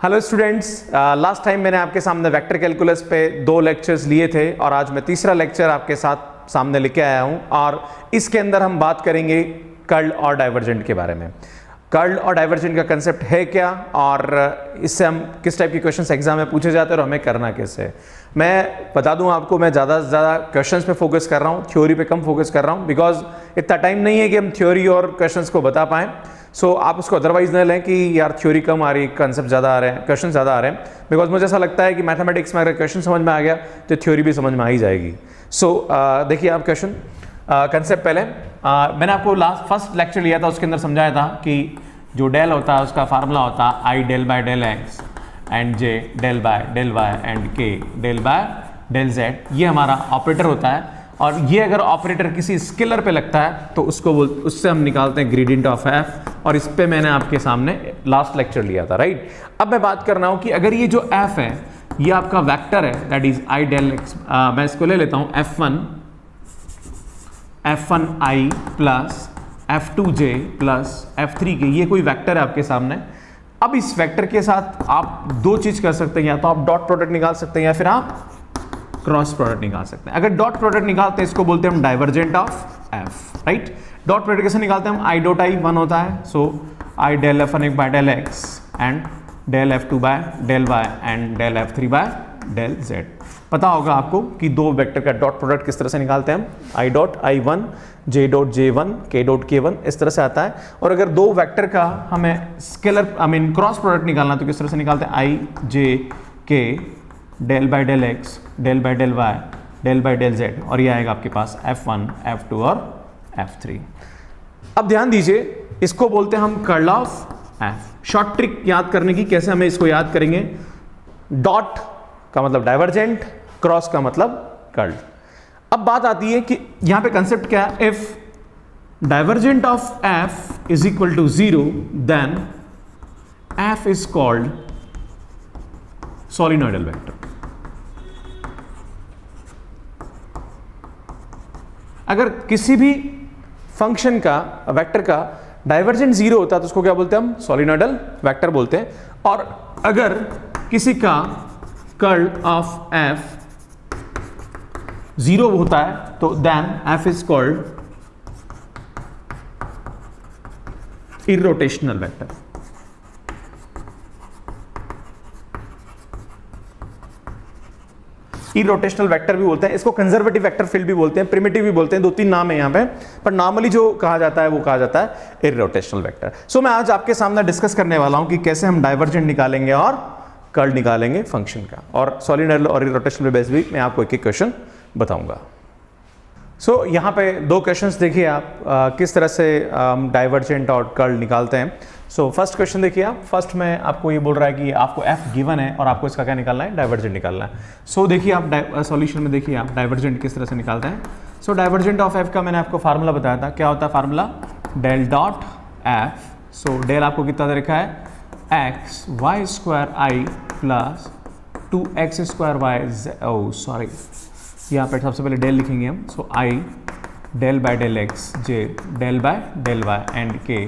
Hello students, last time मैंने आपके सामने वेक्टर कैलकुलस पे 2 लेक्चर्स लिए थे और आज मैं तीसरा लेक्चर आपके साथ सामने लेके आया हूं और इसके अंदर हम बात करेंगे कर्ल और डाइवर्जेंट के बारे में। कर्ल और डाइवर्जेंट का कंसेप्ट है क्या और इससे हम किस टाइप के क्वेश्चंस एग्जाम में पूछे जाते हैं और हमें करना कैसे है। मैं बता दूं आपको, मैं ज़्यादा से ज़्यादा क्वेश्चंस पे फोकस कर रहा हूं, थ्योरी पे कम फोकस कर रहा हूं, बिकॉज इतना टाइम नहीं है कि हम थ्योरी और क्वेश्चंस को बता पाएँ। सो आप उसको अदरवाइज न लें कि यार थ्योरी कम आ रही है, कंसेप्ट ज़्यादा आ रहे हैं, क्वेश्चन ज़्यादा आ रहे हैं, बिकॉज मुझे ऐसा लगता है कि मैथमेटिक्स में अगर क्वेश्चन समझ में आ गया तो थ्योरी भी समझ में आ ही जाएगी। सो देखिए आप क्वेश्चन कंसेप्ट पहले मैंने आपको फर्स्ट लेक्चर लिया था, उसके अंदर समझाया था कि जो डेल होता है उसका फार्मूला होता है i del by del x and j del by del y and k del by del z. ये हमारा ऑपरेटर होता है और ये अगर ऑपरेटर किसी स्केलर पे लगता है तो उससे हम निकालते हैं ग्रेडियंट ऑफ एफ, और इस पे मैंने आपके सामने लास्ट लेक्चर लिया था, राइट। अब मैं बात कर रहा हूं कि अगर ये जो एफ है ये आपका वेक्टर है, that is i del x, मैं इसको ले लेता हूं F1 आई प्लस F2j प्लस F3 के, ये कोई वेक्टर है आपके सामने। अब इस वेक्टर के साथ आप दो चीज कर सकते हैं, या तो आप डॉट प्रोडक्ट निकाल सकते हैं या फिर आप क्रॉस प्रोडक्ट निकाल सकते हैं। अगर डॉट प्रोडक्ट निकालते हैं इसको बोलते हैं हम divergent of F, right. Dot product कैसे निकालते हैं हम, आई डॉट आई 1 होता है, so i del F1 by del x and del F2 by del y and del F3 by del z. पता होगा आपको कि दो वेक्टर का डॉट प्रोडक्ट किस तरह से निकालते हैं हम, I dot i 1 J dot j 1 के डॉट के 1 इस तरह से आता है। और अगर दो वेक्टर का हमें स्केलर क्रॉस प्रोडक्ट निकालना तो किस तरह से निकालते हैं, i j k del by del x del by del y del by del z, और ये आएगा आपके पास F1 F2 और F3। अब ध्यान दीजिए, इसको बोलते हैं हम curl of F. Short trick याद करने की, कैसे हमें इसको याद करेंगे, डॉट का मतलब डाइवर्जेंट, क्रॉस का मतलब कर्ल। अब बात आती है कि यहां पे कंसेप्ट क्या है, if divergent of f is equal to 0 then f is called solenoidal vector. अगर किसी भी फंक्शन का वेक्टर का डाइवर्जेंट 0 होता है तो उसको क्या बोलते हैं हम, सोलिनॉइडल वेक्टर बोलते हैं। और अगर किसी का कर्ल ऑफ एफ 0 होता है तो then f is called irrotational vector. Irrotational vector भी बोलते हैं इसको, कंजर्वेटिव वेक्टर फील्ड भी बोलते हैं, प्रिमिटिव भी बोलते हैं, 2-3 नाम है यहाँ पे, पर नॉर्मली जो कहा जाता है वो कहा जाता है इररोटेशनल वेक्टर। सो मैं आज आपके सामने डिस्कस करने वाला हूं कि कैसे हम डाइवर्जेंट निकालेंगे और कर्ल निकालेंगे फंक्शन का, और सोलिनॉइडल और इररोटेशनल बेस भी मैं आपको एक एक क्वेश्चन बताऊंगा। सो यहाँ पे 2 क्वेश्चंस देखिए आप किस तरह से डाइवर्जेंट और कर्ल निकालते हैं। सो फर्स्ट क्वेश्चन देखिए आप, फर्स्ट में आपको ये बोल रहा है कि आपको f गिवन है और आपको इसका क्या निकालना है, डाइवर्जेंट निकालना है। सो देखिए आप सॉल्यूशन में देखिए आप डाइवर्जेंट किस तरह से निकालते हैं। सो डाइवर्जेंट ऑफ f का मैंने आपको फार्मूला बताया था, क्या होता है formula, del dot f। So del आपको कितना दे रखा है, x y square i plus 2x square y, sorry यहाँ पर सबसे पहले डेल लिखेंगे हम। So i del by del x j del by del y and k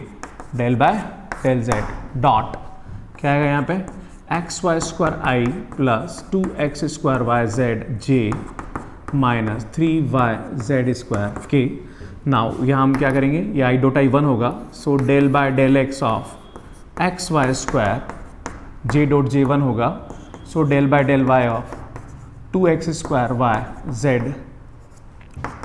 del by del z dot क्या आएगा यहाँ पे, x y square i plus 2x square y z j minus 3y z square k. Now यहाँ हम क्या करेंगे, ये I dot i 1 होगा, so del by del x of x y square j dot j 1 होगा, so del by del y of 2x square y z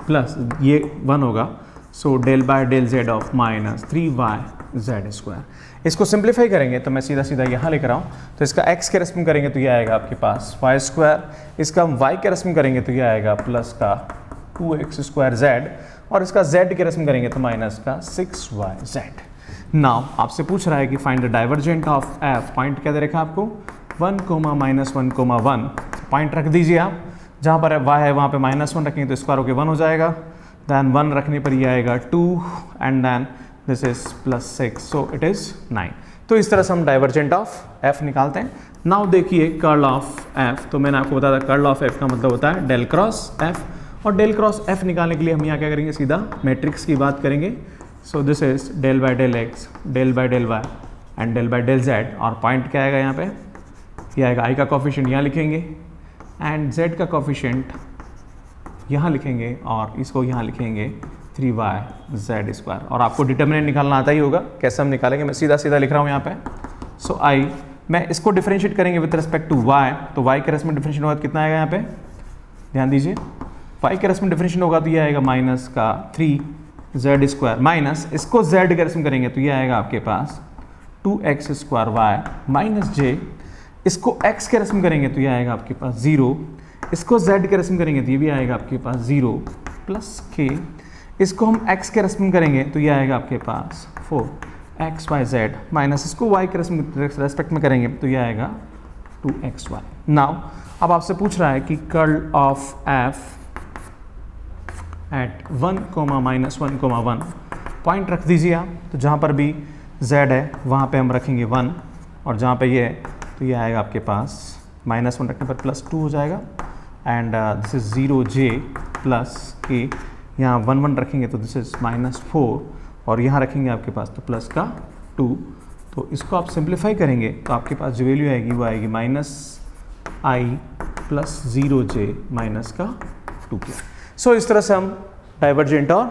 plus ये 1 होगा, so del by del z of minus 3y z square. इसको simplify करेंगे तो मैं सीधा सीधा यहाँ लेकर आऊँ तो इसका x के रेस्पेक्ट करेंगे तो ये आएगा आपके पास वाई स्क्वायर, इसका हम y के रेस्पेक्ट करेंगे तो ये आएगा प्लस का 2x स्क्वायर जेड, और इसका z के रेस्पेक्ट करेंगे तो माइनस का 6y जेड। नाउ आपसे पूछ रहा है कि find the divergent of f, point क्या दे रखा आपको, 1, -1, 1, पॉइंट रख दीजिए आप, जहाँ पर y है वहाँ पे -1 रखेंगे तो स्क्वायर होके 1 हो जाएगा, देन 1 रखने पर ये आएगा 2 and then this is +6, so it is 9। तो इस तरह से हम डाइवर्जेंट ऑफ f निकालते हैं। नाउ देखिए कर्ल ऑफ f, तो मैंने आपको बताया था कर्ल ऑफ f का मतलब होता है डेल क्रॉस f, और डेल क्रॉस f निकालने के लिए हम यहाँ क्या करेंगे, सीधा मैट्रिक्स की बात करेंगे। So this is del by del x del by del y and del by del z, और पॉइंट क्या आएगा यहाँ पे, ये आएगा आई का कॉफिशिएंट यहाँ लिखेंगे एंड जेड का कॉफिशिएंट यहाँ लिखेंगे और इसको यहाँ लिखेंगे 3y(z²). और आपको डिटर्मिनेंट निकालना आता ही होगा, कैसे हम निकालेंगे, मैं सीधा सीधा लिख रहा हूँ यहाँ पे। सो आई मैं इसको डिफरेंशिएट करेंगे विद रिस्पेक्ट टू y, तो y के रेस्पेक्ट में डिफरेंशिएट होगा तो कितना आएगा यहाँ पे, ध्यान दीजिए, y के रेस्पेक्ट में डिफरेंशिएट होगा तो ये आएगा माइनस का 3z² माइनस इसको z के रेस्पेक्ट में करेंगे तो ये आएगा आपके पास 2x² माइनस j, इसको x के रेस्पेक्ट में करेंगे तो ये आएगा आपके पास 0, इसको z के रेस्पेक्ट में करेंगे तो ये भी आएगा आपके पास 0 प्लस k, इसको हम x के रेस्पेक्ट में करेंगे तो ये आएगा आपके पास 4xyz माइनस इसको y के रेस्पेक्ट में करेंगे तो ये आएगा 2xy। नाउ अब आपसे पूछ रहा है कि curl of f at 1, -1, 1 point रख दीजिए आप, तो जहाँ पर भी z है वहाँ पे हम रखेंगे 1 और जहाँ पे ये है तो ये आएगा आपके पास -1 रखने पर +2 हो जाएगा and this is 0j plus k, यहाँ 1 1 रखेंगे तो दिस इज -4 और यहाँ रखेंगे आपके पास तो प्लस का 2, तो इसको आप सिंप्लीफाई करेंगे तो आपके पास जो वैल्यू आएगी वो आएगी -i प्लस 0j माइनस का 2k। सो इस तरह से हम डाइवर्जेंट और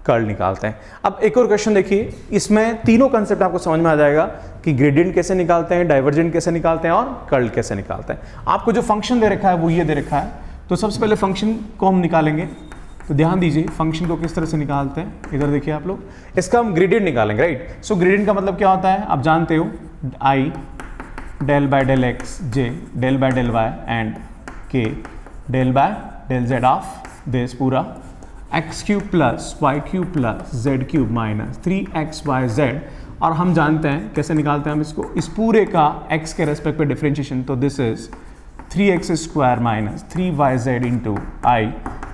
कर्ल निकालते हैं। अब एक और क्वेश्चन देखिए, इसमें तीनों कंसेप्ट आपको समझ में आ जाएगा कि ग्रेडियंट कैसे निकालते हैं, डाइवर्जेंट कैसे निकालते हैं और कर्ल कैसे निकालते हैं। आपको जो फंक्शन दे रखा है वो ये दे रखा है, तो सबसे पहले फंक्शन को हम निकालेंगे, तो ध्यान दीजिए फंक्शन को किस तरह से निकालते हैं, इधर देखिए आप लोग, इसका हम ग्रेडियंट निकालेंगे, राइट। सो ग्रेडियंट का मतलब क्या होता है आप जानते हो, आई del by del x, j del by del y and k del by del z of this पूरा x³ plus y³ plus z³ minus 3xyz, और हम जानते हैं कैसे निकालते हैं हम इसको, इस पूरे का x के रेस्पेक्ट पे डिफरेंशिएशन, तो this is 3x² minus 3yz into i,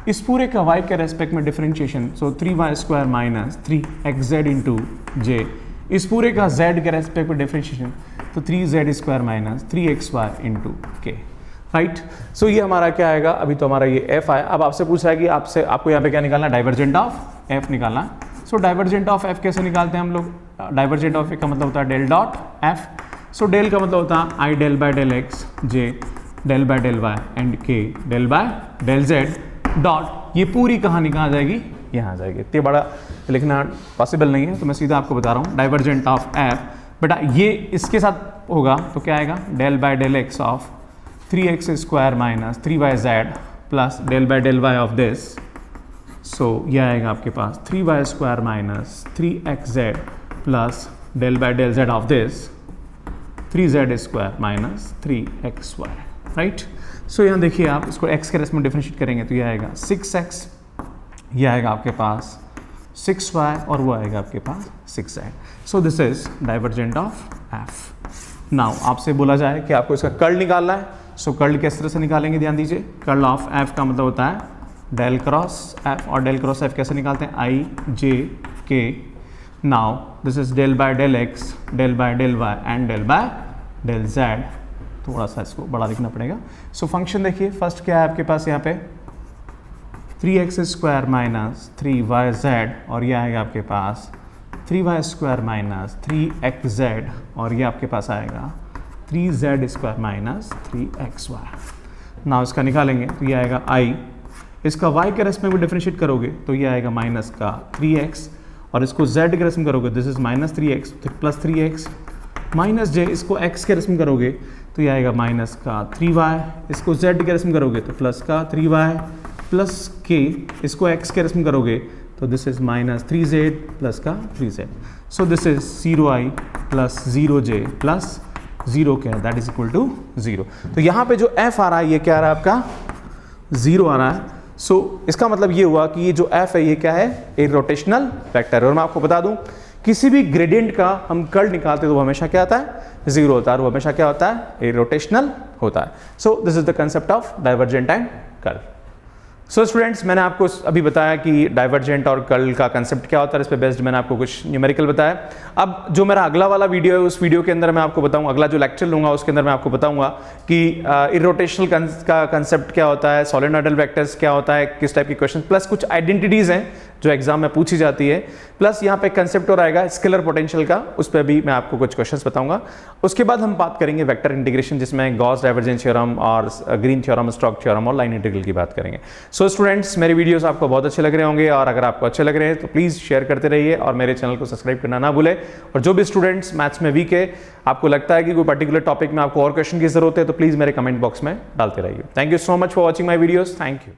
इस पूरे का y के रेस्पेक्ट में differentiation, so 3y² minus 3xz into j, इस पूरे का z के रेस्पेक्ट में डिफरेंशिएशन, तो 3z² minus 3xy into k, right. So ये हमारा क्या आएगा, अभी तो हमारा ये f आया। अब आपसे पूछ रहा है कि आपको यहाँ पे क्या निकालना है, डाइवर्जेंट ऑफ f निकालना है। सो डाइवर्जेंट ऑफ f कैसे निकालते हैं हम लोग, डाइवर्जेंट ऑफ f का मतलब होता है del dot f, so del का मतलब होता है i del by del x, j del by del y and k del by del z dot, ये पूरी कहानी कहाँ जाएगी, यहाँ जाएगी। इतनी बड़ा लिखना पॉसिबल नहीं है तो मैं सीधा आपको बता रहा हूँ, डाइवर्जेंट ऑफ f बेटा ये इसके साथ होगा तो क्या आएगा, del by del x of 3x² minus 3yz plus del by del y of this, so ये आएगा आपके पास 3y² minus 3xz plus del by del z of this 3z² minus 3xy, right. So यहाँ देखिए आप इसको x के respect में डिफरेंशिएट करेंगे तो ये आएगा 6x, ये आएगा आपके पास 6y और वो आएगा आपके पास 6z। So this is divergent of f। Now आपसे बोला जाए कि आपको इसका कर्ल निकालना है, सो कर्ल किस तरह से निकालेंगे, ध्यान दीजिए, कर्ल ऑफ f का मतलब होता है डेल क्रॉस f, और डेल क्रॉस f कैसे निकालते हैं, i j k. Now this is del by del x, del by del y and del by del z, थोड़ा सा इसको बड़ा लिखना पड़ेगा। सो फंक्शन देखिए, फर्स्ट क्या है आपके पास यहाँ पे 3x² माइनस 3yz और ये आएगा आपके पास 3y² माइनस 3xz और ये आपके पास आएगा 3z² माइनस 3xy। नाउ इसका निकालेंगे तो ये आएगा i, इसका y के रेस्पेक्ट में डिफरेंशिएट करोगे तो ये आएगा माइनस का 3x और इसको z के रेस्पेक्ट में करोगे this is minus 3x plus 3x minus j, इसको x के रेस्पेक्ट में करोगे तो ये आएगा माइनस का 3y, इसको z के रेस्पेक्ट में करोगे तो प्लस का 3y प्लस k, इसको x के रेस्पेक्ट में करोगे तो this is minus 3z plus का 3z। So this is 0i plus 0j plus 0 क्या है, दैट इज इक्वल टू 0। तो यहाँ पे जो f आ रहा है ये क्या आ रहा है आपका 0 आ रहा है। सो इसका मतलब ये हुआ कि ये जो f है ये क्या है, एक रोटेशनल वेक्टर है। और मैं आपको बता दूं किसी भी ग्रेडियंट का हम कर्ल निकालते हैं तो वो हमेशा क्या आता है, 0 होता है, और वो हमेशा क्या होता है, एक रोटेशनल होता है। सो this is the concept of divergent and curl. So students, मैंने आपको अभी बताया कि डाइवर्जेंट और कर्ल का कंसेप्ट क्या होता है, इस पे बेस्ड मैंने आपको कुछ न्यूमेरिकल बताया। अब जो मेरा अगला वाला वीडियो है उस वीडियो के अंदर मैं आपको बताऊंगा, अगला जो लेक्चर लूंगा उसके अंदर मैं आपको बताऊंगा कि इरोटेशनल का कंसेप्ट क्या होता है, सोलेनोइडल वेक्टर्स क्या होता है, किस टाइप के क्वेश्चन, प्लस कुछ आइडेंटिटीज हैं जो एग्जाम में पूछी जाती है, प्लस यहाँ पे कंसेप्ट और आएगा स्केलर पोटेंशियल का, उस पर भी मैं आपको कुछ क्वेश्चंस बताऊंगा। उसके बाद हम बात करेंगे वेक्टर इंटीग्रेशन, जिसमें गॉस डाइवर्जेंस थ्योरम और ग्रीन थ्योरम, स्टोक्स थ्योरम और लाइन इंटीग्रल की बात करेंगे। सो स्टूडेंट्स, मेरे वीडियोस आपको बहुत अच्छे लग रहे होंगे, और अगर आपको अच्छे लग रहे हैं तो प्लीज़ शेयर करते रहिए और मेरे चैनल को सब्सक्राइब करना ना भूलें। और जो भी स्टूडेंट्स मैथ्स में वीक है, आपको लगता है कि कोई पर्टिकुलर टॉपिक में आपको और क्वेश्चन की जरूरत है, तो प्लीज़ मेरे कमेंट बॉक्स में डालते रहिए। Thank you so much for watching my videos. Thank you.